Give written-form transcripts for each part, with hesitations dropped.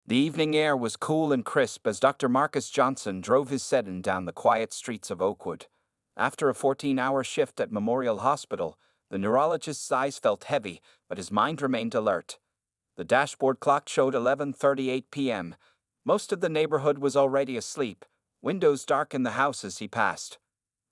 The evening air was cool and crisp as Dr. Marcus Johnson drove his sedan down the quiet streets of Oakwood. After a 14-hour shift at Memorial Hospital, the neurologist's eyes felt heavy, but his mind remained alert. The dashboard clock showed 11:38 p.m. Most of the neighborhood was already asleep, windows dark in the house as he passed.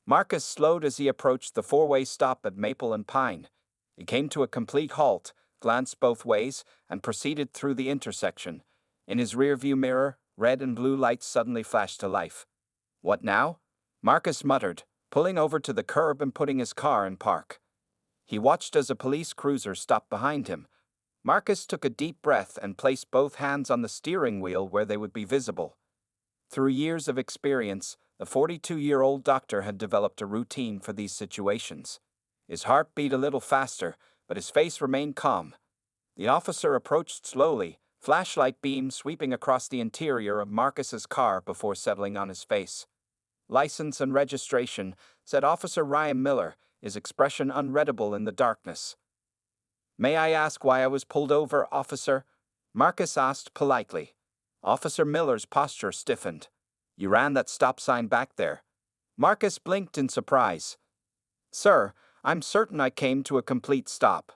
Marcus slowed as he approached the four-way stop at Maple and Pine. He came to a complete halt, glanced both ways, and proceeded through the intersection. In his rearview mirror, red and blue lights suddenly flashed to life. "What now?" Marcus muttered, pulling over to the curb and putting his car in park. He watched as a police cruiser stopped behind him. Marcus took a deep breath and placed both hands on the steering wheel where they would be visible. Through years of experience, the 42-year-old doctor had developed a routine for these situations. His heart beat a little faster, but his face remained calm. The officer approached slowly, flashlight beam sweeping across the interior of Marcus's car before settling on his face. "License and registration," said Officer Ryan Miller, his expression unreadable in the darkness. "May I ask why I was pulled over, officer?" Marcus asked politely. Officer Miller's posture stiffened. "You ran that stop sign back there." Marcus blinked in surprise. "Sir, I'm certain I came to a complete stop."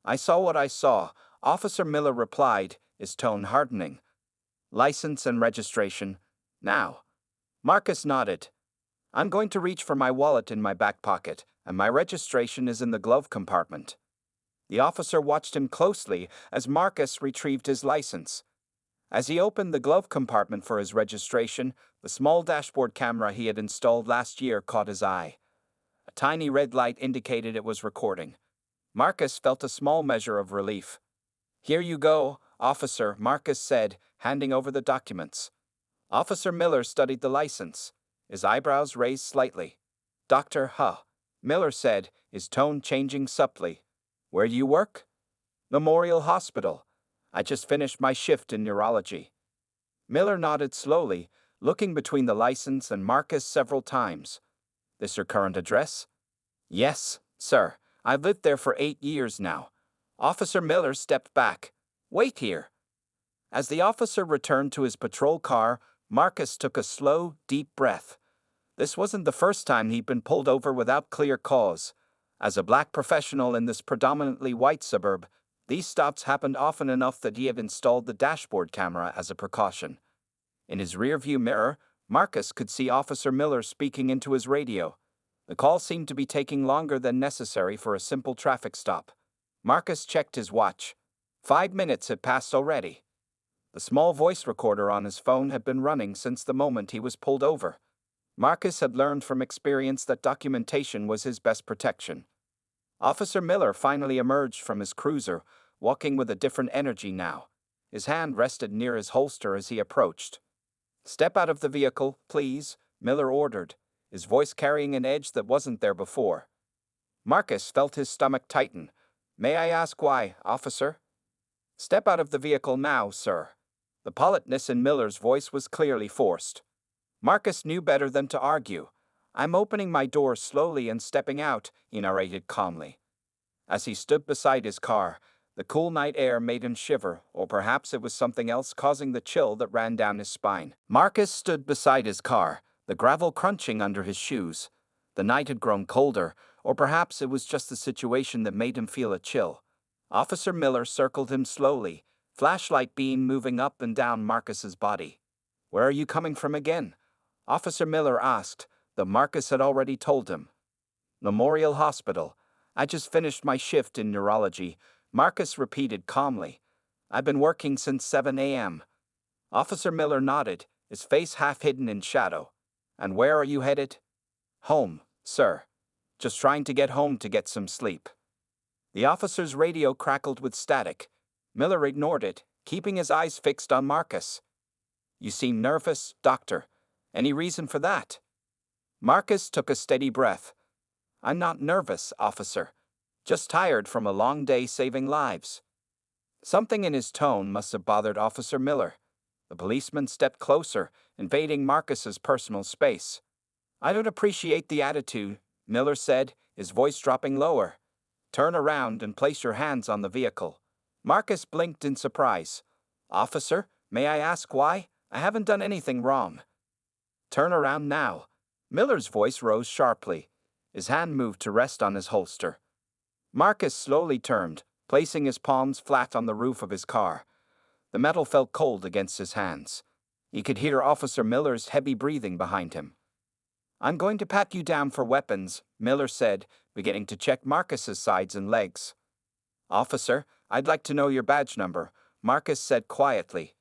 "I saw what I saw," Officer Miller replied, his tone hardening. "License and registration, now." Marcus nodded. "I'm going to reach for my wallet in my back pocket, and my registration is in the glove compartment." The officer watched him closely as Marcus retrieved his license. As he opened the glove compartment for his registration, the small dashboard camera he had installed last year caught his eye. A tiny red light indicated it was recording. Marcus felt a small measure of relief. "Here you go, officer," Marcus said, handing over the documents. Officer Miller studied the license. His eyebrows raised slightly. "Dr. Huh," Miller said, his tone changing subtly. "Where do you work?" "Memorial Hospital. I just finished my shift in neurology." Miller nodded slowly, looking between the license and Marcus several times. "This your current address?" "Yes, sir. I've lived there for 8 years now." Officer Miller stepped back. "Wait here." As the officer returned to his patrol car, Marcus took a slow, deep breath. This wasn't the first time he'd been pulled over without clear cause. As a black professional in this predominantly white suburb, these stops happened often enough that he had installed the dashboard camera as a precaution. In his rearview mirror, Marcus could see Officer Miller speaking into his radio. The call seemed to be taking longer than necessary for a simple traffic stop. Marcus checked his watch. 5 minutes had passed already. The small voice recorder on his phone had been running since the moment he was pulled over. Marcus had learned from experience that documentation was his best protection. Officer Miller finally emerged from his cruiser, walking with a different energy now. His hand rested near his holster as he approached. "Step out of the vehicle, please," Miller ordered, his voice carrying an edge that wasn't there before. Marcus felt his stomach tighten. "May I ask why, officer?" "Step out of the vehicle now, sir." The politeness in Miller's voice was clearly forced. Marcus knew better than to argue. "I'm opening my door slowly and stepping out," he narrated calmly. As he stood beside his car, the cool night air made him shiver, or perhaps it was something else causing the chill that ran down his spine. Marcus stood beside his car, the gravel crunching under his shoes. The night had grown colder, or perhaps it was just the situation that made him feel a chill. Officer Miller circled him slowly, flashlight beam moving up and down Marcus's body. "Where are you coming from again?" Officer Miller asked, though Marcus had already told him. "Memorial Hospital. I just finished my shift in neurology," Marcus repeated calmly. "I've been working since 7 a.m. Officer Miller nodded, his face half hidden in shadow. "And where are you headed?" "Home, sir. Just trying to get home to get some sleep." The officer's radio crackled with static. Miller ignored it, keeping his eyes fixed on Marcus. "You seem nervous, doctor. Any reason for that?" Marcus took a steady breath. "I'm not nervous, officer. Just tired from a long day saving lives." Something in his tone must have bothered Officer Miller. The policeman stepped closer, invading Marcus's personal space. "I don't appreciate the attitude," Miller said, his voice dropping lower. "Turn around and place your hands on the vehicle." Marcus blinked in surprise. "Officer?" May I ask why? I haven't done anything wrong. Turn around now. Miller's voice rose sharply. His hand moved to rest on his holster. Marcus slowly turned, placing his palms flat on the roof of his car. The metal felt cold against his hands. He could hear Officer Miller's heavy breathing behind him. I'm going to pat you down for weapons, Miller said, beginning to check Marcus's sides and legs. Officer, I'd like to know your badge number, Marcus said quietly.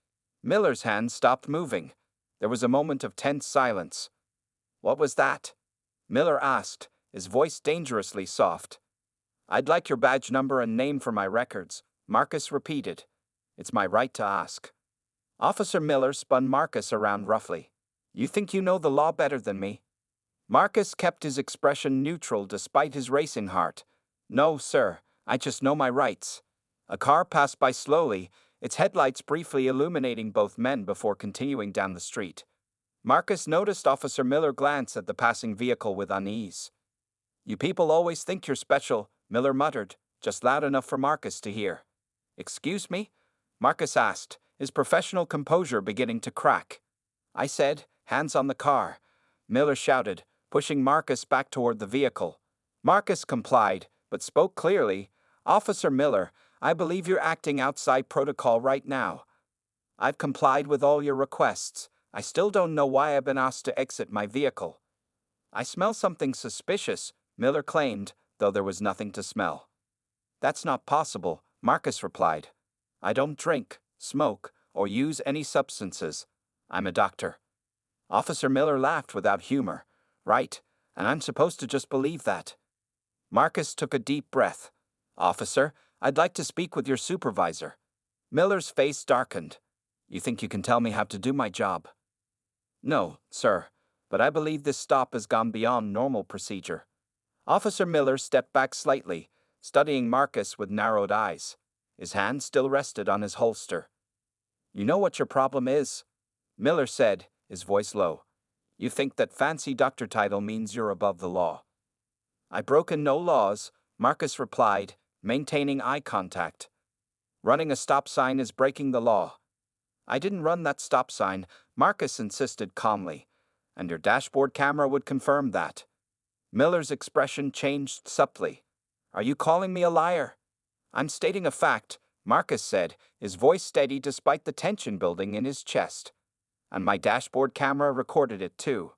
Miller's hand stopped moving. There was a moment of tense silence. What was that? Miller asked, his voice dangerously soft. I'd like your badge number and name for my records, Marcus repeated. It's my right to ask. Officer Miller spun Marcus around roughly. You think you know the law better than me? Marcus kept his expression neutral despite his racing heart. No, sir, I just know my rights. A car passed by slowly, its headlights briefly illuminating both men before continuing down the street. Marcus noticed Officer Miller glance at the passing vehicle with unease. You people always think you're special, Miller muttered, just loud enough for Marcus to hear. Excuse me? Marcus asked, his professional composure beginning to crack. I said, hands on the car. Miller shouted, pushing Marcus back toward the vehicle. Marcus complied, but spoke clearly. Officer Miller, I believe you're acting outside protocol right now. I've complied with all your requests. I still don't know why I've been asked to exit my vehicle. I smell something suspicious, Miller claimed, though there was nothing to smell. That's not possible, Marcus replied. I don't drink, smoke, or use any substances. I'm a doctor. Officer Miller laughed without humor. Right, and I'm supposed to just believe that. Marcus took a deep breath. Officer, I'd like to speak with your supervisor. Miller's face darkened. You think you can tell me how to do my job? No, sir, but I believe this stop has gone beyond normal procedure. Officer Miller stepped back slightly, studying Marcus with narrowed eyes. His hand still rested on his holster. You know what your problem is? Miller said, his voice low. You think that fancy doctor title means you're above the law. I've broken no laws, Marcus replied, maintaining eye contact. Running a stop sign is breaking the law. I didn't run that stop sign, Marcus insisted calmly, and your dashboard camera would confirm that. Miller's expression changed subtly. Are you calling me a liar? I'm stating a fact, Marcus said, his voice steady despite the tension building in his chest. And my dashboard camera recorded it too.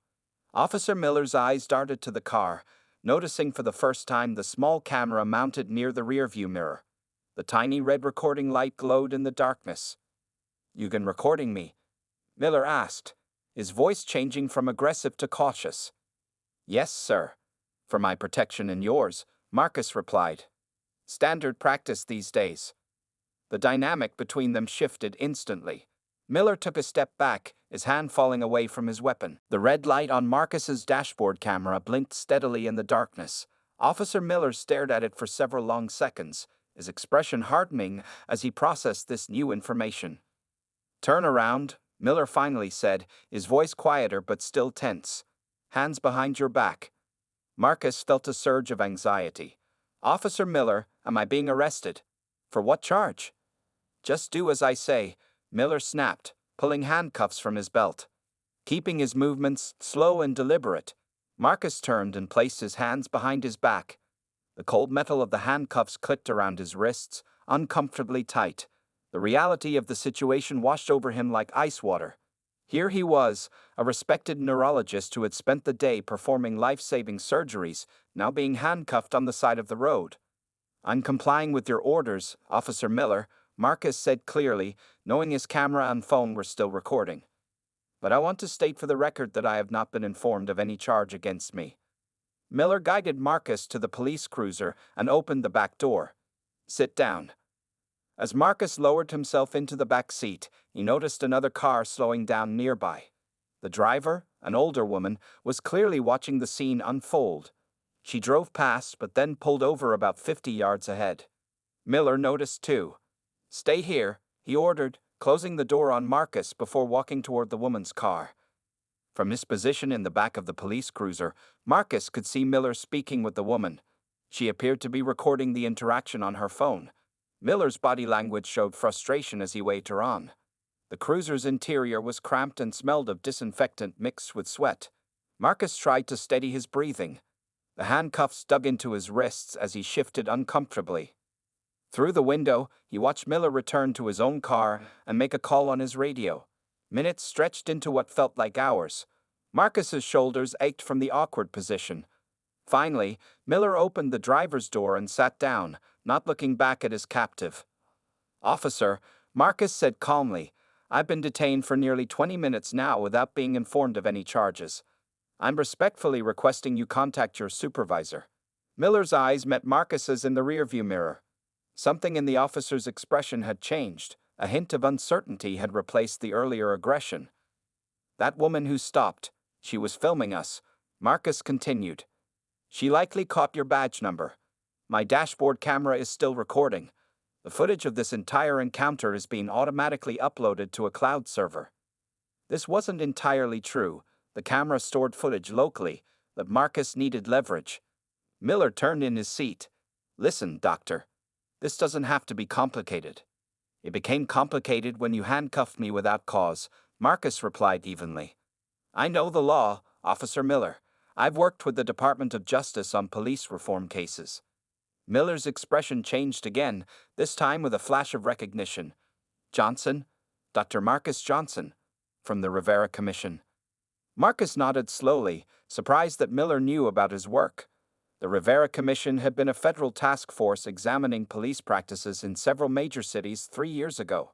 Officer Miller's eyes darted to the car, noticing for the first time the small camera mounted near the rearview mirror. The tiny red recording light glowed in the darkness. You been recording me? Miller asked, his voice changing from aggressive to cautious. Yes, sir. For my protection and yours, Marcus replied. Standard practice these days. The dynamic between them shifted instantly. Miller took a step back, his hand falling away from his weapon. The red light on Marcus's dashboard camera blinked steadily in the darkness. Officer Miller stared at it for several long seconds, his expression hardening as he processed this new information. Turn around, Miller finally said, his voice quieter but still tense. Hands behind your back. Marcus felt a surge of anxiety. Officer Miller, am I being arrested? For what charge? Just do as I say, Miller snapped, pulling handcuffs from his belt. Keeping his movements slow and deliberate, Marcus turned and placed his hands behind his back. The cold metal of the handcuffs clicked around his wrists, uncomfortably tight. The reality of the situation washed over him like ice water. Here he was, a respected neurologist who had spent the day performing life-saving surgeries, now being handcuffed on the side of the road. I'm complying with your orders, Officer Miller, Marcus said clearly, knowing his camera and phone were still recording. But I want to state for the record that I have not been informed of any charge against me. Miller guided Marcus to the police cruiser and opened the back door. Sit down. As Marcus lowered himself into the back seat, he noticed another car slowing down nearby. The driver, an older woman, was clearly watching the scene unfold. She drove past but then pulled over about 50 yards ahead. Miller noticed too. Stay here, he ordered, closing the door on Marcus before walking toward the woman's car. From his position in the back of the police cruiser, Marcus could see Miller speaking with the woman. She appeared to be recording the interaction on her phone. Miller's body language showed frustration as he waved her on. The cruiser's interior was cramped and smelled of disinfectant mixed with sweat. Marcus tried to steady his breathing. The handcuffs dug into his wrists as he shifted uncomfortably. Through the window, he watched Miller return to his own car and make a call on his radio. Minutes stretched into what felt like hours. Marcus's shoulders ached from the awkward position. Finally, Miller opened the driver's door and sat down, not looking back at his captive. "Officer," Marcus said calmly, "I've been detained for nearly 20 minutes now without being informed of any charges. I'm respectfully requesting you contact your supervisor." Miller's eyes met Marcus's in the rearview mirror. Something in the officer's expression had changed. A hint of uncertainty had replaced the earlier aggression. "That woman who stopped, she was filming us," Marcus continued. "She likely caught your badge number. My dashboard camera is still recording. The footage of this entire encounter is being automatically uploaded to a cloud server." This wasn't entirely true. The camera stored footage locally, but Marcus needed leverage. Miller turned in his seat. "Listen, Doctor. This doesn't have to be complicated." "It became complicated when you handcuffed me without cause," Marcus replied evenly. "I know the law, Officer Miller. I've worked with the Department of Justice on police reform cases." Miller's expression changed again, this time with a flash of recognition. "Johnson? Dr. Marcus Johnson, from the Rivera Commission." Marcus nodded slowly, surprised that Miller knew about his work. The Rivera Commission had been a federal task force examining police practices in several major cities 3 years ago.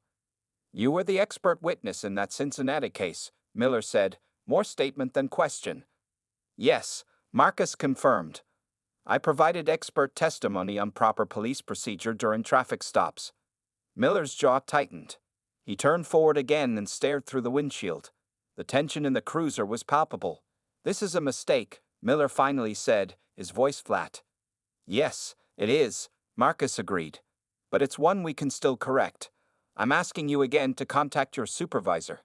"You were the expert witness in that Cincinnati case," Miller said, more statement than question. "Yes," Marcus confirmed. "I provided expert testimony on proper police procedure during traffic stops." Miller's jaw tightened. He turned forward again and stared through the windshield. The tension in the cruiser was palpable. "This is a mistake," Miller finally said, his voice flat. "Yes, it is," Marcus agreed. "But it's one we can still correct. I'm asking you again to contact your supervisor."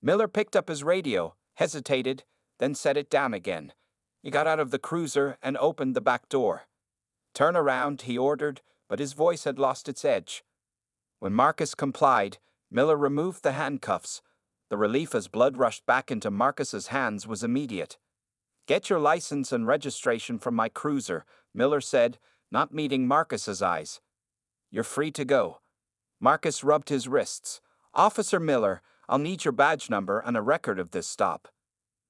Miller picked up his radio, hesitated, then set it down again. He got out of the cruiser and opened the back door. "Turn around," he ordered, but his voice had lost its edge. When Marcus complied, Miller removed the handcuffs. The relief as blood rushed back into Marcus's hands was immediate. "Get your license and registration from my cruiser," Miller said, not meeting Marcus's eyes. "You're free to go." Marcus rubbed his wrists. "Officer Miller, I'll need your badge number and a record of this stop."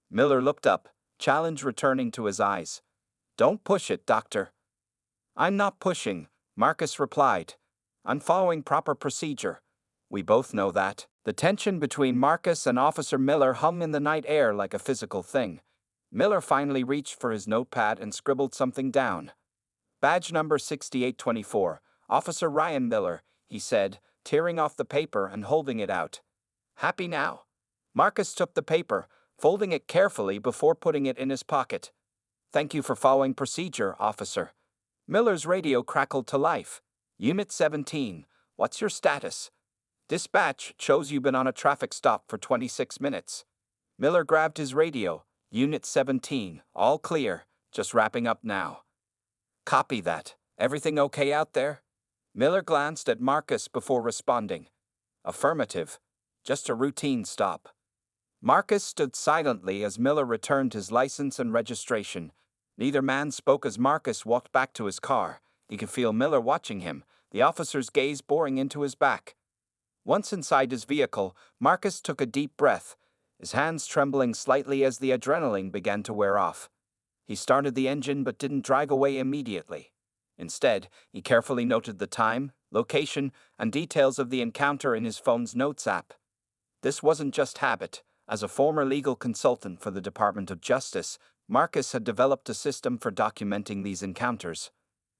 Miller looked up, challenge returning to his eyes. "Don't push it, Doctor." "I'm not pushing," Marcus replied. "I'm following proper procedure. We both know that." The tension between Marcus and Officer Miller hung in the night air like a physical thing. Miller finally reached for his notepad and scribbled something down. "Badge number 6824, Officer Ryan Miller," he said, tearing off the paper and holding it out. "Happy now?" Marcus took the paper, folding it carefully before putting it in his pocket. "Thank you for following procedure, officer." Miller's radio crackled to life. "Unit 17, what's your status?" "Dispatch shows you've been on a traffic stop for 26 minutes. Miller grabbed his radio. "Unit 17, all clear, just wrapping up now." "Copy that. Everything okay out there?" Miller glanced at Marcus before responding. "Affirmative. Just a routine stop." Marcus stood silently as Miller returned his license and registration. Neither man spoke as Marcus walked back to his car. He could feel Miller watching him, the officer's gaze boring into his back. Once inside his vehicle, Marcus took a deep breath, his hands trembling slightly as the adrenaline began to wear off. He started the engine but didn't drive away immediately. Instead, he carefully noted the time, location, and details of the encounter in his phone's notes app. This wasn't just habit. As a former legal consultant for the Department of Justice, Marcus had developed a system for documenting these encounters.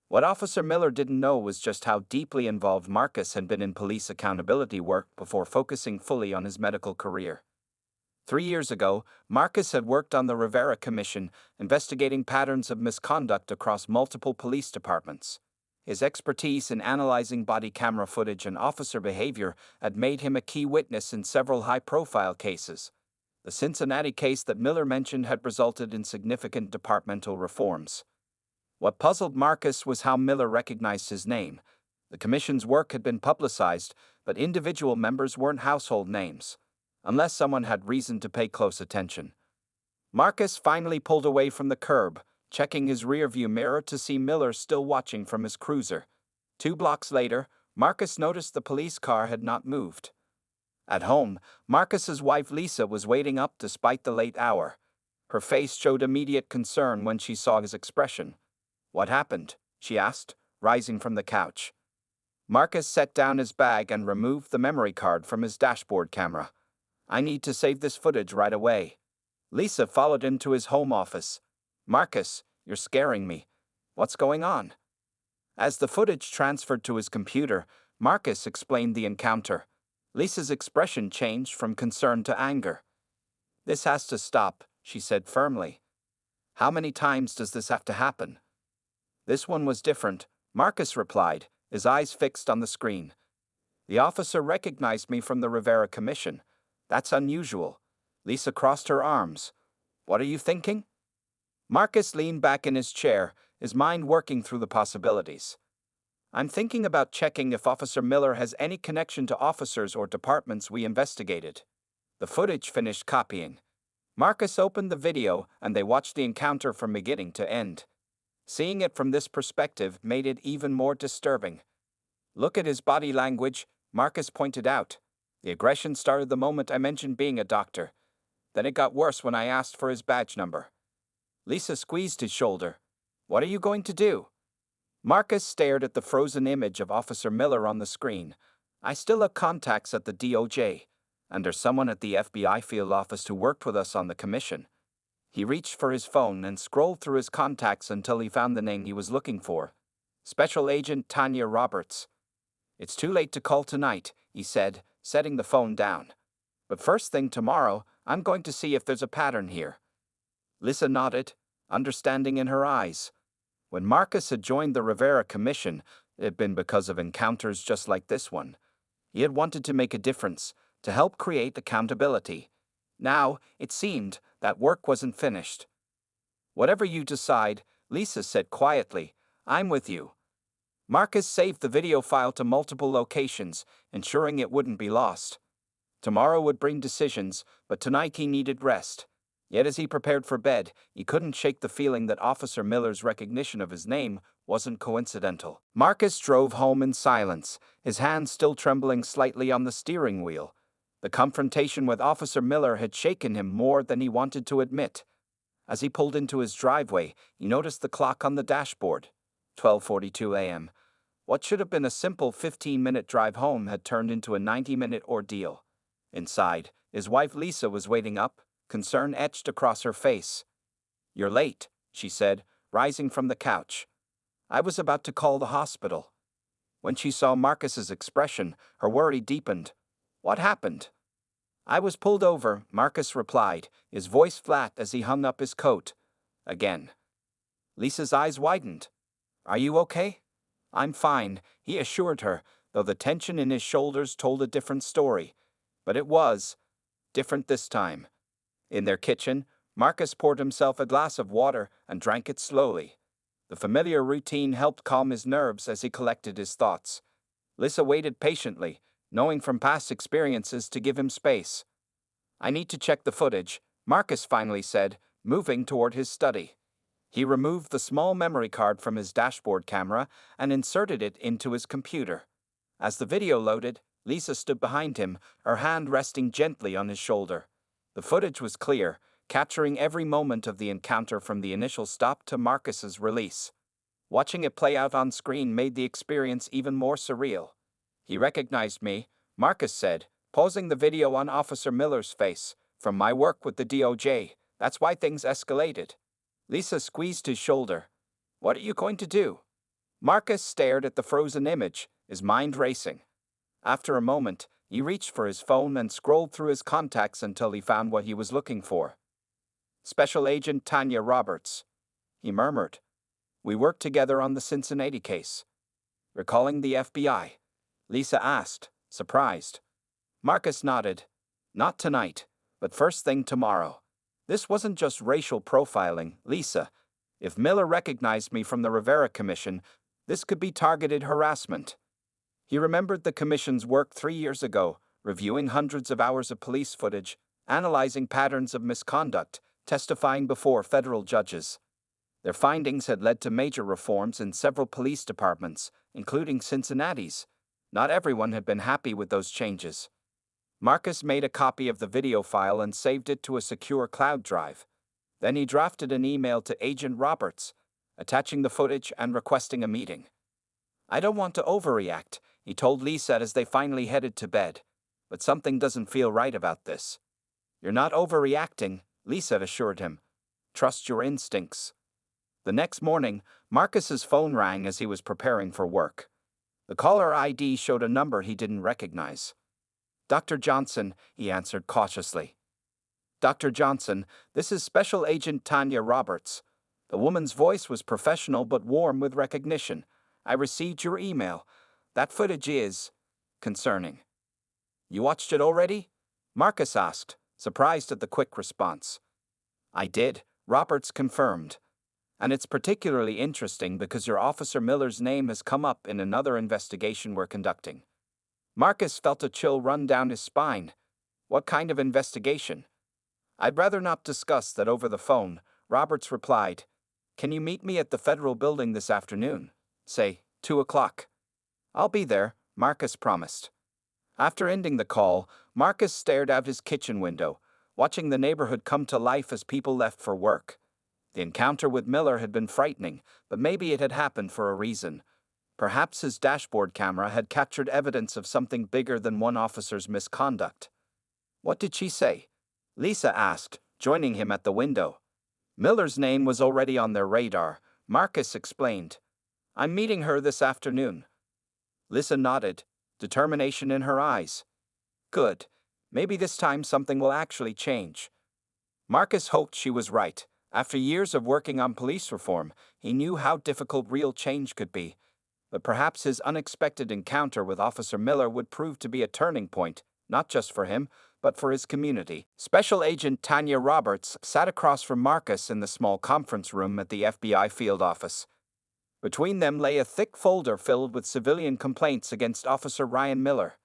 What Officer Miller didn't know was just how deeply involved Marcus had been in police accountability work before focusing fully on his medical career. 3 years ago, Marcus had worked on the Rivera Commission, investigating patterns of misconduct across multiple police departments. His expertise in analyzing body camera footage and officer behavior had made him a key witness in several high-profile cases. The Cincinnati case that Miller mentioned had resulted in significant departmental reforms. What puzzled Marcus was how Miller recognized his name. The commission's work had been publicized, but individual members weren't household names, unless someone had reason to pay close attention. Marcus finally pulled away from the curb, checking his rearview mirror to see Miller still watching from his cruiser. 2 blocks later, Marcus noticed the police car had not moved. At home, Marcus's wife Lisa was waiting up despite the late hour. Her face showed immediate concern when she saw his expression. "What happened?" she asked, rising from the couch. Marcus set down his bag and removed the memory card from his dashboard camera. "I need to save this footage right away." Lisa followed him to his home office. "Marcus, you're scaring me. What's going on?" As the footage transferred to his computer, Marcus explained the encounter. Lisa's expression changed from concern to anger. "This has to stop," she said firmly. "How many times does this have to happen?" "This one was different," Marcus replied, his eyes fixed on the screen. "The officer recognized me from the Rivera Commission. That's unusual." Lisa crossed her arms. "What are you thinking?" Marcus leaned back in his chair, his mind working through the possibilities. "I'm thinking about checking if Officer Miller has any connection to officers or departments we investigated." The footage finished copying. Marcus opened the video and they watched the encounter from beginning to end. Seeing it from this perspective made it even more disturbing. "Look at his body language," Marcus pointed out. "The aggression started the moment I mentioned being a doctor. Then it got worse when I asked for his badge number." Lisa squeezed his shoulder. "What are you going to do?" Marcus stared at the frozen image of Officer Miller on the screen. "I still have contacts at the DOJ, and there's someone at the FBI field office who worked with us on the commission." He reached for his phone and scrolled through his contacts until he found the name he was looking for. Special Agent Tanya Roberts. "It's too late to call tonight," he said, setting the phone down. "But first thing tomorrow, I'm going to see if there's a pattern here." Lisa nodded, understanding in her eyes. When Marcus had joined the Rivera Commission, it had been because of encounters just like this one. He had wanted to make a difference, to help create accountability. Now, it seemed, that work wasn't finished. "Whatever you decide," Lisa said quietly, "I'm with you." Marcus saved the video file to multiple locations, ensuring it wouldn't be lost. Tomorrow would bring decisions, but tonight he needed rest. Yet as he prepared for bed, he couldn't shake the feeling that Officer Miller's recognition of his name wasn't coincidental. Marcus drove home in silence, his hands still trembling slightly on the steering wheel. The confrontation with Officer Miller had shaken him more than he wanted to admit. As he pulled into his driveway, he noticed the clock on the dashboard. 12:42 a.m. What should have been a simple 15-minute drive home had turned into a 90-minute ordeal. Inside, his wife Lisa was waiting up, concern etched across her face. "You're late," she said, rising from the couch. "I was about to call the hospital." When she saw Marcus's expression, her worry deepened. "What happened?" "I was pulled over," Marcus replied, his voice flat as he hung up his coat. "Again." Lisa's eyes widened. "Are you okay?" "I'm fine," he assured her, though the tension in his shoulders told a different story. But it was different this time. In their kitchen, Marcus poured himself a glass of water and drank it slowly. The familiar routine helped calm his nerves as he collected his thoughts. Lisa waited patiently, knowing from past experiences to give him space. "I need to check the footage," Marcus finally said, moving toward his study. He removed the small memory card from his dashboard camera and inserted it into his computer. As the video loaded, Lisa stood behind him, her hand resting gently on his shoulder. The footage was clear, capturing every moment of the encounter from the initial stop to Marcus's release. Watching it play out on screen made the experience even more surreal. "He recognized me," Marcus said, pausing the video on Officer Miller's face. "From my work with the DOJ, that's why things escalated." Lisa squeezed his shoulder. "What are you going to do?" Marcus stared at the frozen image, his mind racing. After a moment, he reached for his phone and scrolled through his contacts until he found what he was looking for. "Special Agent Tanya Roberts," he murmured. "We worked together on the Cincinnati case." "Recalling the FBI?" Lisa asked, surprised. Marcus nodded. "Not tonight, but first thing tomorrow." This wasn't just racial profiling, Lisa. If Miller recognized me from the Rivera Commission, this could be targeted harassment. He remembered the commission's work 3 years ago, reviewing hundreds of hours of police footage, analyzing patterns of misconduct, testifying before federal judges. Their findings had led to major reforms in several police departments, including Cincinnati's. Not everyone had been happy with those changes. Marcus made a copy of the video file and saved it to a secure cloud drive. Then he drafted an email to Agent Roberts, attaching the footage and requesting a meeting. "I don't want to overreact," he told Lisa as they finally headed to bed, "but something doesn't feel right about this." "You're not overreacting," Lisa assured him. "Trust your instincts." The next morning, Marcus's phone rang as he was preparing for work. The caller ID showed a number he didn't recognize. "Dr. Johnson," he answered cautiously. "Dr. Johnson, this is Special Agent Tanya Roberts." The woman's voice was professional but warm with recognition. "I received your email. That footage is concerning." "You watched it already?" Marcus asked, surprised at the quick response. "I did," Roberts confirmed. "And it's particularly interesting because your Officer Miller's name has come up in another investigation we're conducting." Marcus felt a chill run down his spine. "What kind of investigation?" "I'd rather not discuss that over the phone," Roberts replied. "Can you meet me at the federal building this afternoon? Say, 2 o'clock. "I'll be there," Marcus promised. After ending the call, Marcus stared out his kitchen window, watching the neighborhood come to life as people left for work. The encounter with Miller had been frightening, but maybe it had happened for a reason. Perhaps his dashboard camera had captured evidence of something bigger than one officer's misconduct. "What did she say?" Lisa asked, joining him at the window. Miller's name was already on their radar, Marcus explained. "I'm meeting her this afternoon." Lisa nodded, determination in her eyes. "Good. Maybe this time something will actually change." Marcus hoped she was right. After years of working on police reform, he knew how difficult real change could be. But perhaps his unexpected encounter with Officer Miller would prove to be a turning point, not just for him, but for his community. Special Agent Tanya Roberts sat across from Marcus in the small conference room at the FBI field office. Between them lay a thick folder filled with civilian complaints against Officer Ryan Miller.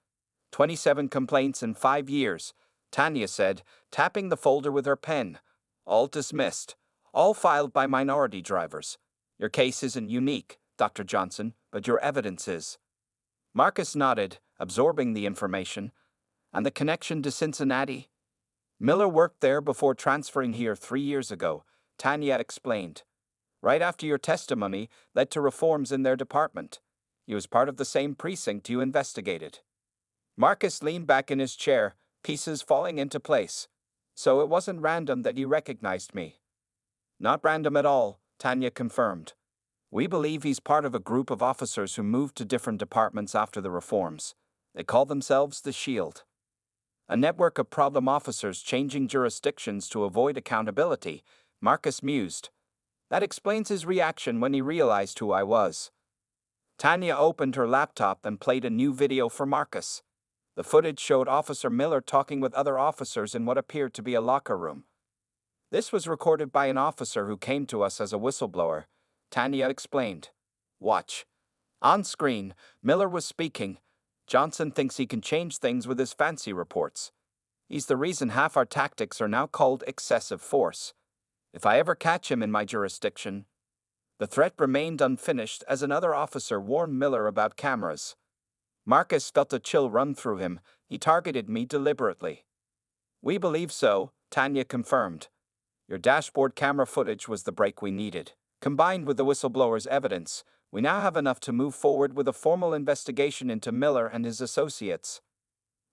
27 complaints in 5 years, Tanya said, tapping the folder with her pen. "All dismissed. All filed by minority drivers. Your case isn't unique, Dr. Johnson, but your evidence is." Marcus nodded, absorbing the information. "And the connection to Cincinnati?" "Miller worked there before transferring here 3 years ago," Tanya explained. "Right after your testimony led to reforms in their department. He was part of the same precinct you investigated." Marcus leaned back in his chair, pieces falling into place. "So it wasn't random that you recognized me." "Not random at all," Tanya confirmed. "We believe he's part of a group of officers who moved to different departments after the reforms. They call themselves the Shield. A network of problem officers changing jurisdictions to avoid accountability," Marcus mused. "That explains his reaction when he realized who I was." Tanya opened her laptop and played a new video for Marcus. The footage showed Officer Miller talking with other officers in what appeared to be a locker room. "This was recorded by an officer who came to us as a whistleblower," Tanya explained. "Watch." On screen, Miller was speaking. "Johnson thinks he can change things with his fancy reports. He's the reason half our tactics are now called excessive force. If I ever catch him in my jurisdiction..." The threat remained unfinished as another officer warned Miller about cameras. Marcus felt a chill run through him. "He targeted me deliberately." "We believe so," Tanya confirmed. "Your dashboard camera footage was the break we needed. Combined with the whistleblower's evidence, we now have enough to move forward with a formal investigation into Miller and his associates."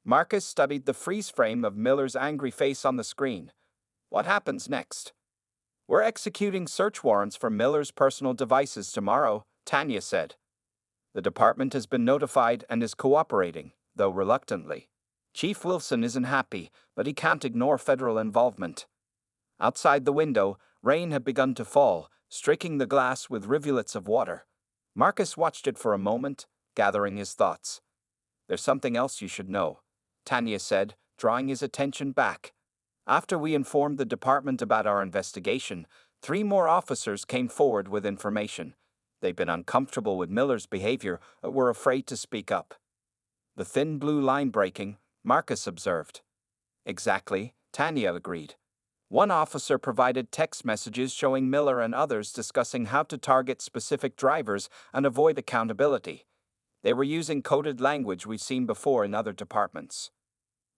Marcus studied the freeze frame of Miller's angry face on the screen. "What happens next?" "We're executing search warrants for Miller's personal devices tomorrow," Tanya said. "The department has been notified and is cooperating, though reluctantly. Chief Wilson isn't happy, but he can't ignore federal involvement." Outside the window, rain had begun to fall, streaking the glass with rivulets of water. Marcus watched it for a moment, gathering his thoughts. "There's something else you should know," Tanya said, drawing his attention back. "After we informed the department about our investigation, 3 more officers came forward with information. They'd been uncomfortable with Miller's behavior but were afraid to speak up. The thin blue line breaking, Marcus observed. Exactly, Tanya agreed. One officer provided text messages showing Miller and others discussing how to target specific drivers and avoid accountability. They were using coded language we've seen before in other departments.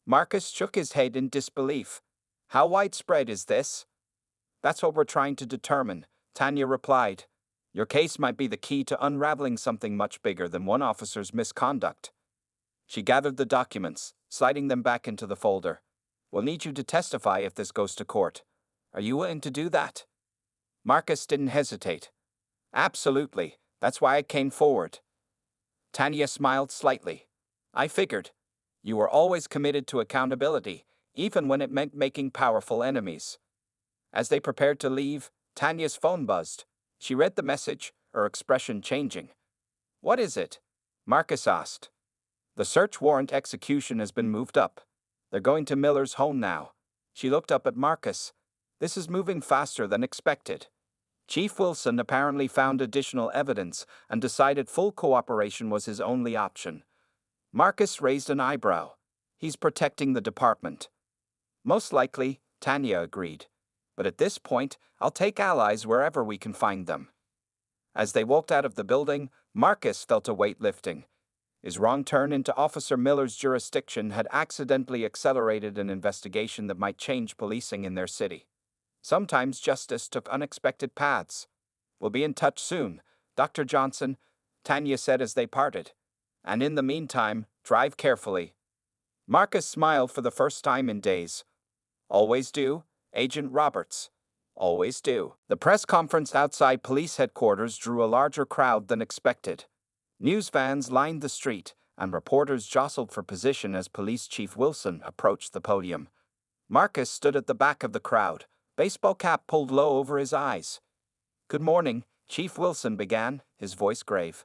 Marcus shook his head in disbelief. How widespread is this? That's what we're trying to determine, Tanya replied. Your case might be the key to unraveling something much bigger than one officer's misconduct. She gathered the documents, sliding them back into the folder. We'll need you to testify if this goes to court. Are you willing to do that? Marcus didn't hesitate. Absolutely, that's why I came forward. Tanya smiled slightly. I figured. You were always committed to accountability, even when it meant making powerful enemies. As they prepared to leave, Tanya's phone buzzed. She read the message, her expression changing. What is it? Marcus asked. The search warrant execution has been moved up. They're going to Miller's home now. She looked up at Marcus. This is moving faster than expected. Chief Wilson apparently found additional evidence and decided full cooperation was his only option. Marcus raised an eyebrow. He's protecting the department. Most likely, Tanya agreed. But at this point, I'll take allies wherever we can find them. As they walked out of the building, Marcus felt a weight lifting. His wrong turn into Officer Miller's jurisdiction had accidentally accelerated an investigation that might change policing in their city. Sometimes justice took unexpected paths. We'll be in touch soon, Dr. Johnson, Tanya said as they parted. And in the meantime, drive carefully. Marcus smiled for the first time in days. Always do, Agent Roberts. Always do. The press conference outside police headquarters drew a larger crowd than expected. News vans lined the street, and reporters jostled for position as Police Chief Wilson approached the podium. Marcus stood at the back of the crowd, baseball cap pulled low over his eyes. Good morning, Chief Wilson began, his voice grave.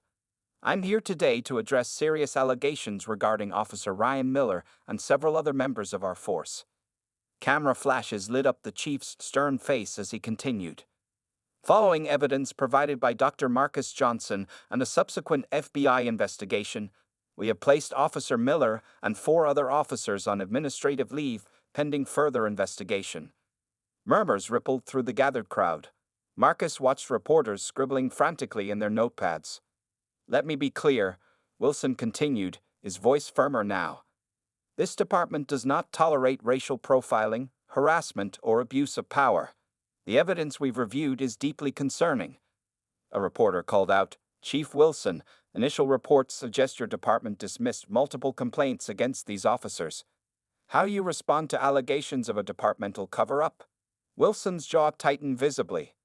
I'm here today to address serious allegations regarding Officer Ryan Miller and several other members of our force. Camera flashes lit up the chief's stern face as he continued. Following evidence provided by Dr. Marcus Johnson and a subsequent FBI investigation, we have placed Officer Miller and 4 other officers on administrative leave pending further investigation. Murmurs rippled through the gathered crowd. Marcus watched reporters scribbling frantically in their notepads. Let me be clear, Wilson continued, his voice firmer now. This department does not tolerate racial profiling, harassment, or abuse of power. The evidence we've reviewed is deeply concerning. A reporter called out, Chief Wilson, initial reports suggest your department dismissed multiple complaints against these officers. How do you respond to allegations of a departmental cover-up? Wilson's jaw tightened visibly.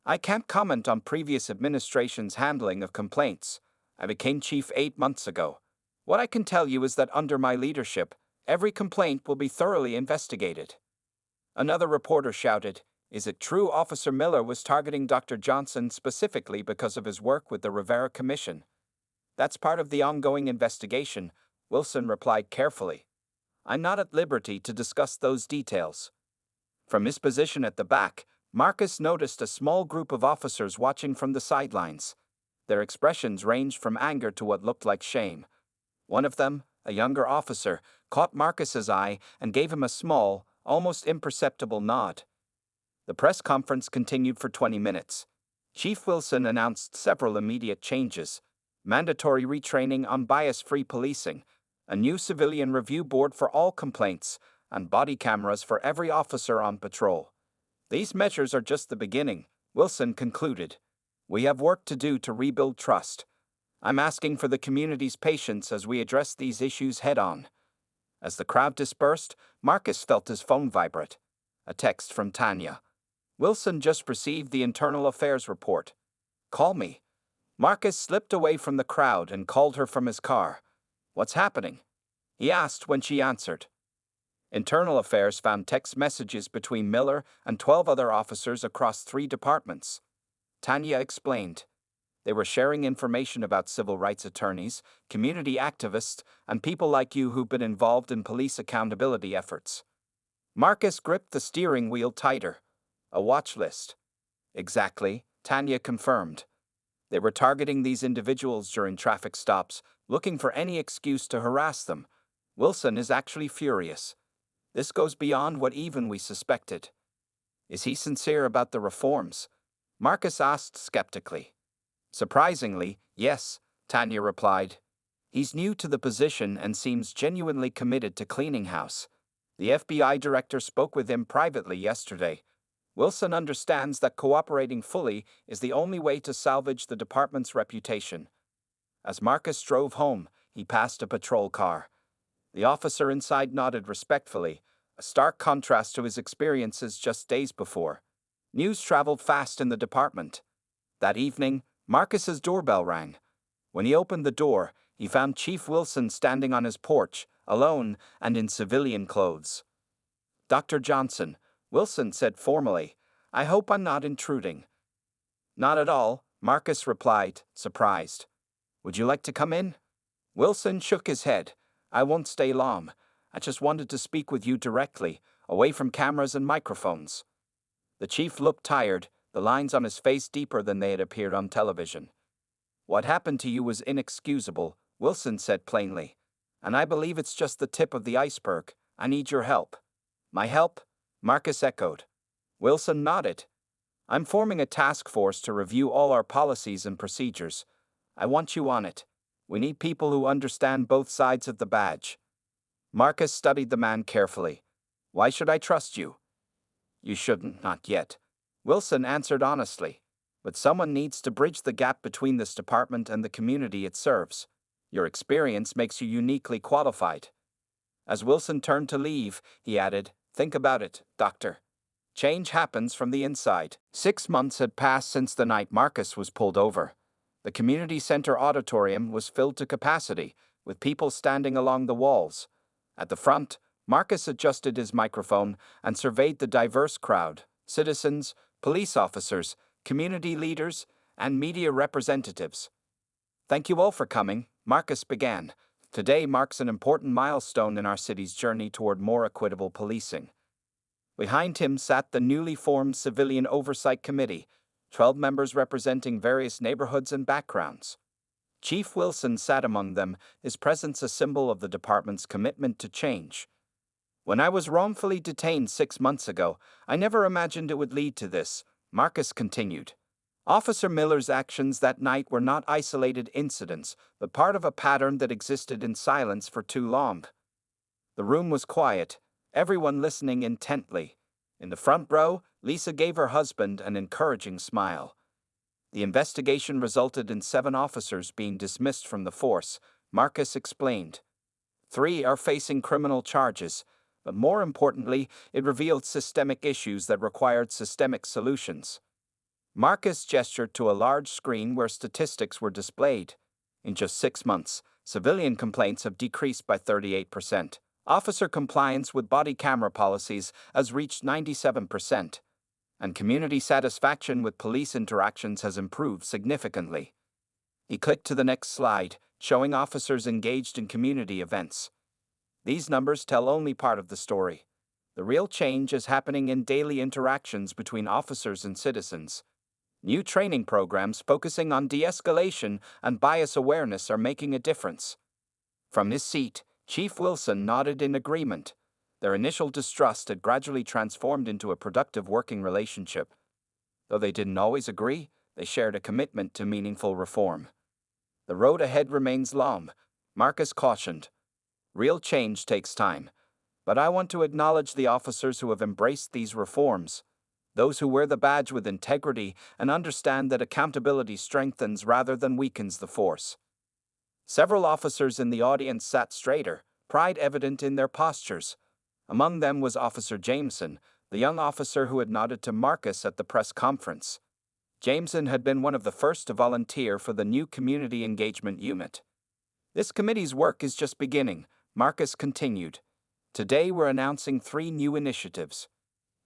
I can't comment on previous administration's handling of complaints. I became chief 8 months ago. What I can tell you is that under my leadership, every complaint will be thoroughly investigated. Another reporter shouted, Is it true Officer Miller was targeting Dr. Johnson specifically because of his work with the Rivera Commission? That's part of the ongoing investigation, Wilson replied carefully. I'm not at liberty to discuss those details. From his position at the back, Marcus noticed a small group of officers watching from the sidelines. Their expressions ranged from anger to what looked like shame. One of them, a younger officer, caught Marcus's eye and gave him a small, almost imperceptible nod. The press conference continued for 20 minutes. Chief Wilson announced several immediate changes: mandatory retraining on bias-free policing, a new civilian review board for all complaints, and body cameras for every officer on patrol. These measures are just the beginning, Wilson concluded. We have work to do to rebuild trust. I'm asking for the community's patience as we address these issues head-on. As the crowd dispersed, Marcus felt his phone vibrate. A text from Tanya. Wilson just received the internal affairs report. Call me. Marcus slipped away from the crowd and called her from his car. What's happening? He asked when she answered. Internal Affairs found text messages between Miller and 12 other officers across 3 departments. Tanya explained. They were sharing information about civil rights attorneys, community activists, and people like you who've been involved in police accountability efforts. Marcus gripped the steering wheel tighter. A watch list. Exactly, Tanya confirmed. They were targeting these individuals during traffic stops, looking for any excuse to harass them. Wilson is actually furious. This goes beyond what even we suspected. Is he sincere about the reforms? Marcus asked skeptically. Surprisingly, yes, Tanya replied. He's new to the position and seems genuinely committed to cleaning house. The FBI director spoke with him privately yesterday. Wilson understands that cooperating fully is the only way to salvage the department's reputation. As Marcus drove home, he passed a patrol car. The officer inside nodded respectfully, a stark contrast to his experiences just days before. News traveled fast in the department. That evening, Marcus's doorbell rang. When he opened the door, he found Chief Wilson standing on his porch, alone and in civilian clothes. "Dr. Johnson," Wilson said formally, "I hope I'm not intruding." "Not at all," Marcus replied, surprised. "Would you like to come in?" Wilson shook his head. "I won't stay long. I just wanted to speak with you directly, away from cameras and microphones." The chief looked tired, the lines on his face deeper than they had appeared on television. "What happened to you was inexcusable," Wilson said plainly. "And I believe it's just the tip of the iceberg. I need your help." "My help?" Marcus echoed. Wilson nodded. "I'm forming a task force to review all our policies and procedures. I want you on it. We need people who understand both sides of the badge." Marcus studied the man carefully. "Why should I trust you?" "You shouldn't, not yet," Wilson answered honestly. "But someone needs to bridge the gap between this department and the community it serves. Your experience makes you uniquely qualified." As Wilson turned to leave, he added, "Think about it, Doctor. Change happens from the inside." 6 months had passed since the night Marcus was pulled over. The community center auditorium was filled to capacity, with people standing along the walls. At the front, Marcus adjusted his microphone and surveyed the diverse crowd: citizens, police officers, community leaders, and media representatives. "Thank you all for coming," Marcus began. "Today marks an important milestone in our city's journey toward more equitable policing." Behind him sat the newly formed Civilian Oversight Committee, 12 members representing various neighborhoods and backgrounds. Chief Wilson sat among them, his presence a symbol of the department's commitment to change. "When I was wrongfully detained 6 months ago, I never imagined it would lead to this," Marcus continued. Officer Miller's actions that night were not isolated incidents, but part of a pattern that existed in silence for too long. The room was quiet, everyone listening intently. In the front row, Lisa gave her husband an encouraging smile. "The investigation resulted in 7 officers being dismissed from the force," Marcus explained. 3 are facing criminal charges, but more importantly, it revealed systemic issues that required systemic solutions. Marcus gestured to a large screen where statistics were displayed. In just 6 months, civilian complaints have decreased by 38%. Officer compliance with body camera policies has reached 97%. And community satisfaction with police interactions has improved significantly. He clicked to the next slide, showing officers engaged in community events. These numbers tell only part of the story. The real change is happening in daily interactions between officers and citizens. New training programs focusing on de-escalation and bias awareness are making a difference. From his seat, Chief Wilson nodded in agreement. Their initial distrust had gradually transformed into a productive working relationship. Though they didn't always agree, they shared a commitment to meaningful reform. "The road ahead remains long," Marcus cautioned. "Real change takes time. But I want to acknowledge the officers who have embraced these reforms. Those who wear the badge with integrity and understand that accountability strengthens rather than weakens the force." Several officers in the audience sat straighter, pride evident in their postures. Among them was Officer Jameson, the young officer who had nodded to Marcus at the press conference. Jameson had been one of the first to volunteer for the new Community Engagement Unit. "This committee's work is just beginning," Marcus continued. "Today we're announcing 3 new initiatives."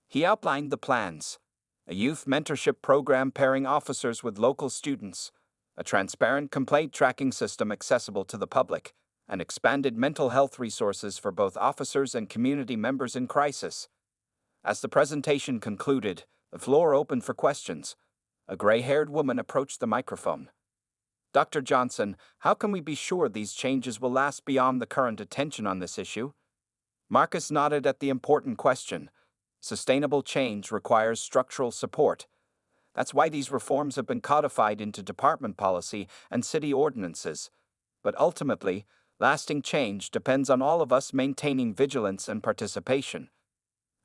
He outlined the plans: a youth mentorship program pairing officers with local students, a transparent complaint tracking system accessible to the public, and expanded mental health resources for both officers and community members in crisis. As the presentation concluded, the floor opened for questions. A gray-haired woman approached the microphone. Dr. Johnson, how can we be sure these changes will last beyond the current attention on this issue? Marcus nodded at the important question. Sustainable change requires structural support. That's why these reforms have been codified into department policy and city ordinances. But ultimately, lasting change depends on all of us maintaining vigilance and participation.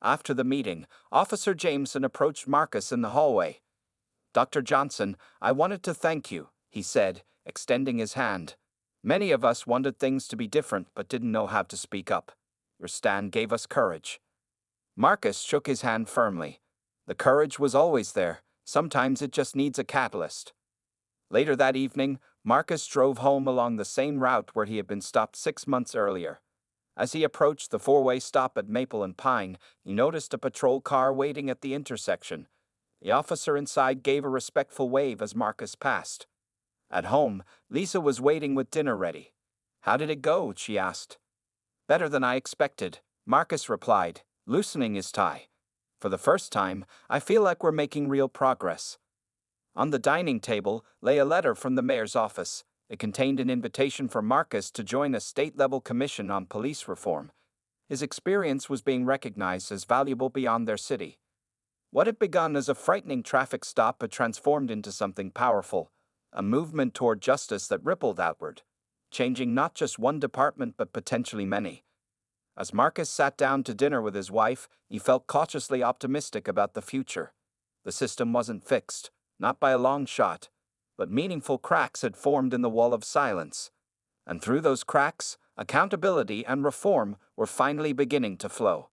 After the meeting, Officer Jameson approached Marcus in the hallway. Dr. Johnson, I wanted to thank you, he said, extending his hand. Many of us wanted things to be different but didn't know how to speak up. Your stand gave us courage. Marcus shook his hand firmly. The courage was always there. Sometimes it just needs a catalyst. Later that evening, Marcus drove home along the same route where he had been stopped 6 months earlier. As he approached the four-way stop at Maple and Pine, he noticed a patrol car waiting at the intersection. The officer inside gave a respectful wave as Marcus passed. At home, Lisa was waiting with dinner ready. How did it go? She asked. Better than I expected, Marcus replied, loosening his tie. For the first time, I feel like we're making real progress. On the dining table lay a letter from the mayor's office. It contained an invitation for Marcus to join a state-level commission on police reform. His experience was being recognized as valuable beyond their city. What had begun as a frightening traffic stop had transformed into something powerful, a movement toward justice that rippled outward, changing not just one department but potentially many. As Marcus sat down to dinner with his wife, he felt cautiously optimistic about the future. The system wasn't fixed, not by a long shot, but meaningful cracks had formed in the wall of silence. And through those cracks, accountability and reform were finally beginning to flow.